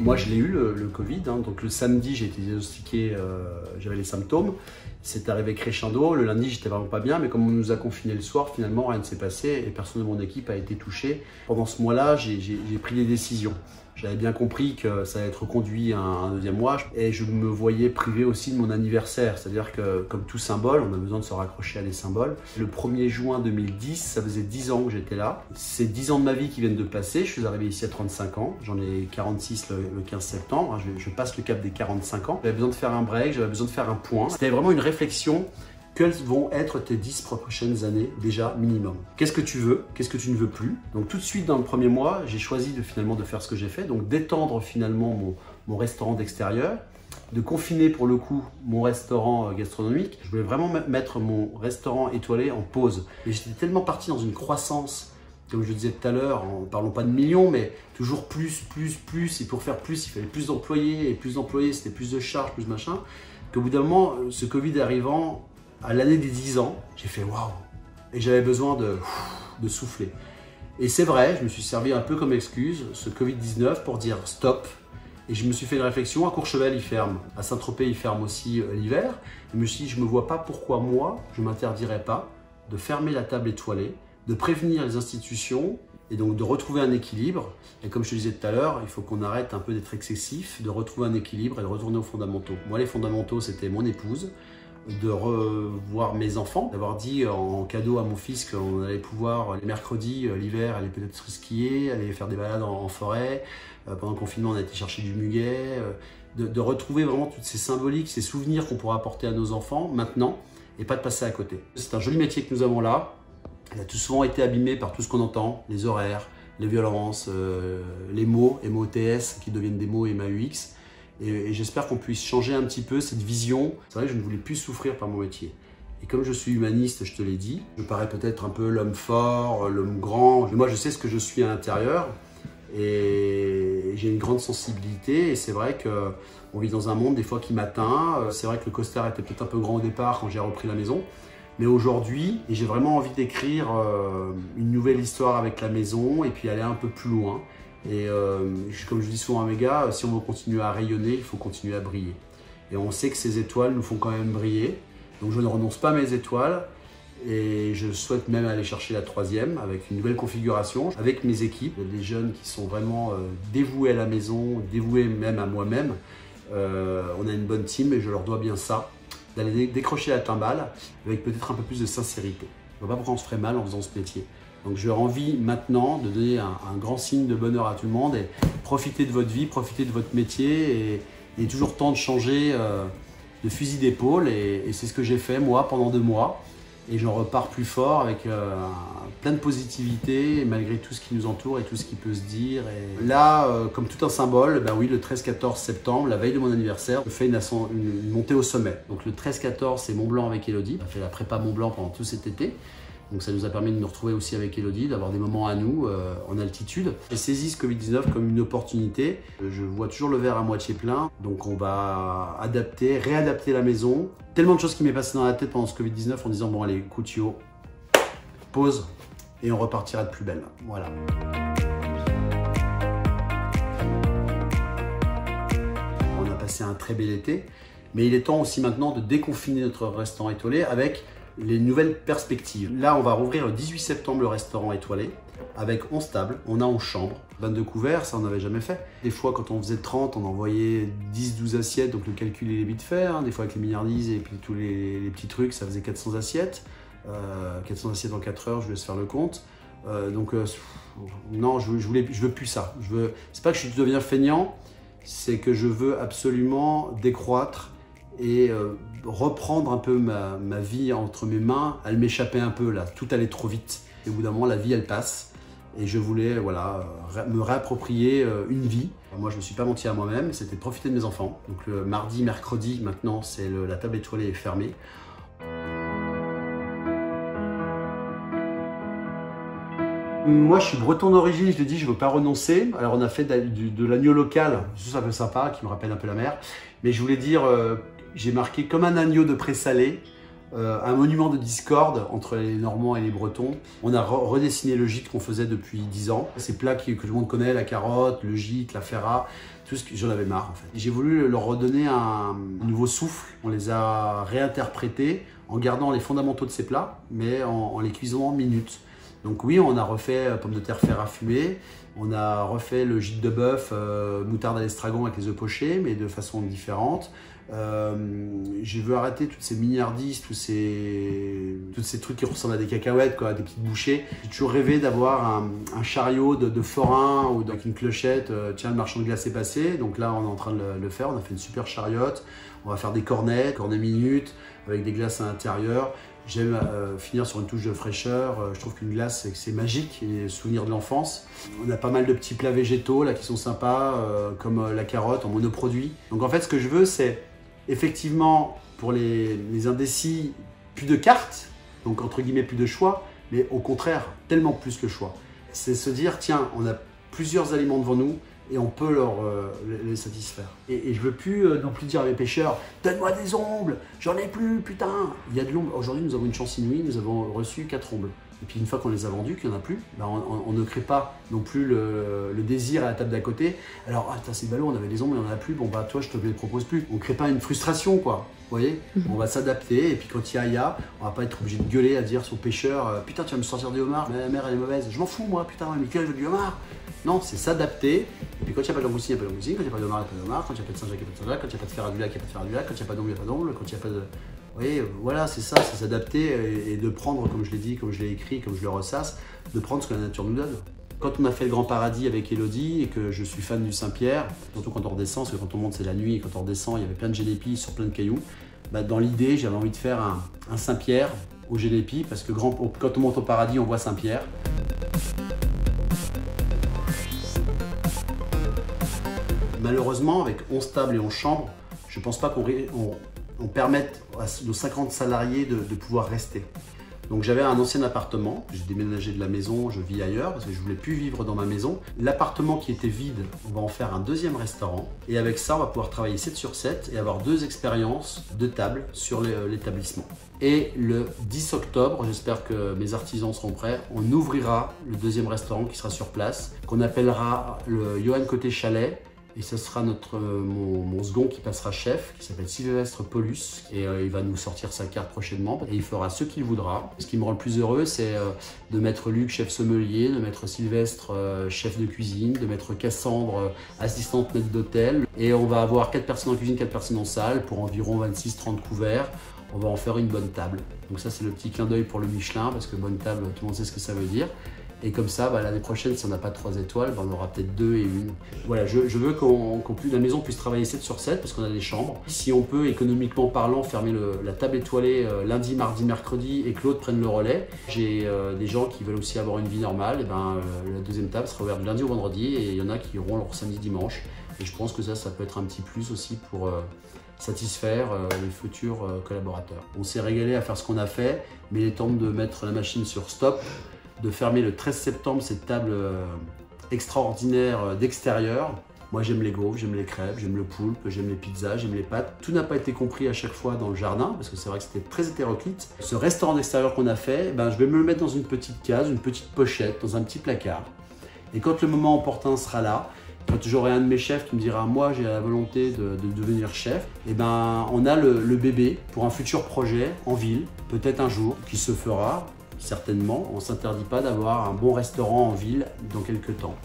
Moi, je l'ai eu, le Covid. Hein. Donc, le samedi, j'ai été diagnostiqué, j'avais les symptômes. C'est arrivé crescendo. Le lundi, j'étais vraiment pas bien. Mais comme on nous a confinés le soir, finalement, rien ne s'est passé. Et personne de mon équipe a été touché. Pendant ce mois-là, j'ai pris des décisions. J'avais bien compris que ça allait être reconduit un deuxième mois. Et je me voyais privé aussi de mon anniversaire. C'est-à-dire que, comme tout symbole, on a besoin de se raccrocher à des symboles. Le 1er juin 2010, ça faisait 10 ans que j'étais là. C'est 10 ans de ma vie qui viennent de passer. Je suis arrivé ici à 35 ans. J'en ai 46 le 15 septembre. Je passe le cap des 45 ans. J'avais besoin de faire un break, j'avais besoin de faire un point. C'était vraiment une réflexion. Quelles vont être tes 10 prochaines années déjà minimum? Qu'est-ce que tu veux? Qu'est-ce que tu ne veux plus? Donc tout de suite dans le premier mois, j'ai choisi finalement de faire ce que j'ai fait, donc d'étendre finalement mon restaurant d'extérieur, de confiner pour le coup mon restaurant gastronomique. Je voulais vraiment mettre mon restaurant étoilé en pause. Et j'étais tellement parti dans une croissance, comme je le disais tout à l'heure, en parlons pas de millions, mais toujours plus. Et pour faire plus, il fallait plus d'employés. Et plus d'employés, c'était plus de charges, plus machin. Qu'au bout d'un moment, ce Covid arrivant, à l'année des 10 ans, j'ai fait waouh! Et j'avais besoin de souffler. Et c'est vrai, je me suis servi un peu comme excuse, ce Covid-19, pour dire stop. Et je me suis fait une réflexion. À Courchevel, il ferme. À Saint-Tropez, il ferme aussi l'hiver. Et je me suis dit, je ne me vois pas pourquoi moi, je ne m'interdirais pas de fermer la table étoilée, de prévenir les institutions et donc de retrouver un équilibre. Et comme je te disais tout à l'heure, il faut qu'on arrête un peu d'être excessif, de retrouver un équilibre et de retourner aux fondamentaux. Moi, les fondamentaux, c'était mon épouse, de revoir mes enfants, d'avoir dit en cadeau à mon fils qu'on allait pouvoir, les mercredis, l'hiver, aller peut-être skier, aller faire des balades en forêt. Pendant le confinement, on a été chercher du muguet. De retrouver vraiment toutes ces symboliques, ces souvenirs qu'on pourra apporter à nos enfants maintenant et pas de passer à côté. C'est un joli métier que nous avons là. Il a tout souvent été abîmé par tout ce qu'on entend, les horaires, les violences, les mots, MOTS qui deviennent des mots MAUX. Et j'espère qu'on puisse changer un petit peu cette vision. C'est vrai que je ne voulais plus souffrir par mon métier. Et comme je suis humaniste, je te l'ai dit, je parais peut-être un peu l'homme fort, l'homme grand. Mais moi, je sais ce que je suis à l'intérieur. Et j'ai une grande sensibilité. Et c'est vrai qu'on vit dans un monde des fois qui m'atteint. C'est vrai que le costard était peut-être un peu grand au départ quand j'ai repris la maison. Mais aujourd'hui, j'ai vraiment envie d'écrire une nouvelle histoire avec la maison et puis aller un peu plus loin. Et comme je dis souvent à mes gars, si on veut continuer à rayonner, il faut continuer à briller. Et on sait que ces étoiles nous font quand même briller. Donc je ne renonce pas à mes étoiles et je souhaite même aller chercher la 3e avec une nouvelle configuration, avec mes équipes, des jeunes qui sont vraiment dévoués à la maison, dévoués même à moi-même. On a une bonne team et je leur dois bien ça, d'aller décrocher la timbale avec peut-être un peu plus de sincérité. Je ne vois pas pourquoi on se ferait mal en faisant ce métier. Donc j'ai envie maintenant de donner un grand signe de bonheur à tout le monde et profiter de votre vie, profiter de votre métier et il est toujours temps de changer de fusil d'épaule et c'est ce que j'ai fait moi pendant 2 mois et j'en repars plus fort avec plein de positivité malgré tout ce qui nous entoure et tout ce qui peut se dire. Et là, comme tout un symbole, ben oui, le 13-14 septembre, la veille de mon anniversaire, je fais une montée au sommet. Donc le 13-14, c'est Mont Blanc avec Elodie. On a fait la prépa Mont Blanc pendant tout cet été. Donc ça nous a permis de nous retrouver aussi avec Elodie, d'avoir des moments à nous en altitude. J'ai saisi ce Covid-19 comme une opportunité. Je vois toujours le verre à moitié plein. Donc on va réadapter la maison. Tellement de choses qui m'est passé dans la tête pendant ce Covid-19 en disant bon allez, Coutio, pause et on repartira de plus belle. Voilà. On a passé un très bel été, mais il est temps aussi maintenant de déconfiner notre restaurant étoilé avec les nouvelles perspectives. Là, on va rouvrir le 18 septembre le restaurant étoilé avec 11 tables. On a 11 chambres, 22 couverts, ça on n'avait jamais fait. Des fois, quand on faisait 30, on envoyait 10-12 assiettes, donc le calcul il est vite fait. Des fois avec les milliardises et puis tous les petits trucs, ça faisait 400 assiettes. 400 assiettes en 4 heures, je vous laisse faire le compte. Non, je veux plus ça. C'est pas que je deviens feignant, c'est que je veux absolument décroître et reprendre un peu ma vie entre mes mains. Elle m'échappait un peu là, tout allait trop vite. Et au bout d'un moment, la vie elle passe. Et je voulais voilà, me réapproprier une vie. Moi, je ne me suis pas menti à moi-même, c'était de profiter de mes enfants. Donc le mardi, mercredi, maintenant, c'est la table étoilée est fermée. Moi, je suis breton d'origine, je te dis, je ne veux pas renoncer. Alors, on a fait de l'agneau local, c'est un peu sympa, qui me rappelle un peu la mer. Mais je voulais dire, j'ai marqué comme un agneau de présalé. un monument de discorde entre les Normands et les Bretons. On a redessiné le gîte qu'on faisait depuis 10 ans. Ces plats que tout le monde connaît, la carotte, le gîte, la ferra, tout ce que j'en avais marre en fait. J'ai voulu leur redonner un nouveau souffle. On les a réinterprétés en gardant les fondamentaux de ces plats, mais en les cuisant en minutes. Donc oui, on a refait pommes de terre ferra fumée, on a refait le gîte de bœuf, moutarde à l'estragon avec les œufs pochés, mais de façon différente. Je veux arrêter toutes ces mignardises, tous ces trucs qui ressemblent à des cacahuètes, quoi, à des petites bouchées. J'ai toujours rêvé d'avoir un chariot de forain ou avec une clochette. Tiens, le marchand de glace est passé, donc là on est en train de le faire. On a fait une super chariote. On va faire des cornets minutes avec des glaces à l'intérieur. J'aime finir sur une touche de fraîcheur. Je trouve qu'une glace, c'est magique, et souvenir de l'enfance. On a pas mal de petits plats végétaux là qui sont sympas, comme la carotte en monoproduit. Donc en fait, ce que je veux, c'est effectivement pour les indécis, plus de cartes, donc entre guillemets plus de choix, mais au contraire, tellement plus que choix. C'est se dire, tiens, on a plusieurs aliments devant nous, et on peut les satisfaire. Et je veux plus non plus dire à mes pêcheurs, donne-moi des ombles, j'en ai plus, putain. Il y a de l'omble. Aujourd'hui, nous avons une chance inouïe, nous avons reçu 4 ombles. Et puis une fois qu'on les a vendus, qu'il n'y en a plus, ben on ne crée pas non plus le désir à la table d'à côté. Alors, ah, c'est ballot, on avait des ombles, il n'y en a plus, bon bah toi je te les propose plus. On ne crée pas une frustration, quoi. Vous voyez, on va s'adapter, et puis quand il y a, on va pas être obligé de gueuler à dire son pêcheur, putain tu vas me sortir du homard, mais la mer elle est mauvaise. Je m'en fous moi, putain, Michael veut du homard. Non, c'est s'adapter. Et puis quand il n'y a pas de langoustine, il n'y a pas de langoustine. Quand il n'y a pas de homard, il n'y a pas de homard. Quand il n'y a pas de Saint-Jacques, il n'y a pas de Saint-Jacques. Quand il n'y a pas de fer à du lac, il n'y a pas de fer à du lac. Quand il n'y a pas d'omble, il n'y a pas d'omble. Quand il n'y a pas de... Vous voyez, voilà, c'est ça, c'est s'adapter et de prendre, comme je l'ai dit, comme je l'ai écrit, comme je le ressasse, de prendre ce que la nature nous donne. Quand on a fait le Grand Paradis avec Elodie et que je suis fan du Saint-Pierre, surtout quand on redescend, parce que quand on monte c'est la nuit, et quand on redescend il y avait plein de génépies sur plein de cailloux, bah, dans l'idée j'avais envie de faire un Saint-Pierre au génépi, parce que quand on monte au paradis on voit Saint-Pierre. Malheureusement, avec 11 tables et 11 chambres, je ne pense pas qu'on permette à nos 50 salariés de pouvoir rester. Donc j'avais un ancien appartement, j'ai déménagé de la maison, je vis ailleurs parce que je ne voulais plus vivre dans ma maison. L'appartement qui était vide, on va en faire un deuxième restaurant. Et avec ça, on va pouvoir travailler 7 sur 7 et avoir 2 expériences de table sur l'établissement. Et le 10 octobre, j'espère que mes artisans seront prêts, on ouvrira le deuxième restaurant qui sera sur place, qu'on appellera le Johan Côté Chalet. Et ce sera mon second qui passera chef, qui s'appelle Sylvestre Paulus. Et il va nous sortir sa carte prochainement. Et il fera ce qu'il voudra. Ce qui me rend le plus heureux, c'est de mettre Luc, chef sommelier, de mettre Sylvestre, chef de cuisine, de mettre Cassandre, assistante maître d'hôtel. Et on va avoir 4 personnes en cuisine, 4 personnes en salle, pour environ 26-30 couverts. On va en faire une bonne table. Donc ça, c'est le petit clin d'œil pour le Michelin, parce que bonne table, tout le monde sait ce que ça veut dire. Et comme ça, bah, l'année prochaine, si on n'a pas 3 étoiles, bah, on aura peut-être 2 et 1. Voilà, je veux que la maison puisse travailler 7 sur 7 parce qu'on a des chambres. Si on peut, économiquement parlant, fermer la table étoilée lundi, mardi, mercredi et que l'autre prenne le relais. J'ai des gens qui veulent aussi avoir une vie normale. Et ben, la deuxième table sera ouverte du lundi au vendredi et il y en a qui auront leur samedi, dimanche. Et je pense que ça peut être un petit plus aussi pour satisfaire les futurs collaborateurs. On s'est régalé à faire ce qu'on a fait, mais il est temps de mettre la machine sur stop, de fermer le 13 septembre cette table extraordinaire d'extérieur. Moi j'aime les gaufres, j'aime les crêpes, j'aime le poulpe, j'aime les pizzas, j'aime les pâtes. Tout n'a pas été compris à chaque fois dans le jardin, parce que c'est vrai que c'était très hétéroclite. Ce restaurant d'extérieur qu'on a fait, ben, je vais me le mettre dans une petite case, une petite pochette, dans un petit placard. Et quand le moment opportun sera là, quand j'aurai un de mes chefs qui me dira « moi j'ai la volonté de devenir chef », et ben on a le bébé pour un futur projet en ville, peut-être un jour, qui se fera. Certainement, on ne s'interdit pas d'avoir un bon restaurant en ville dans quelques temps.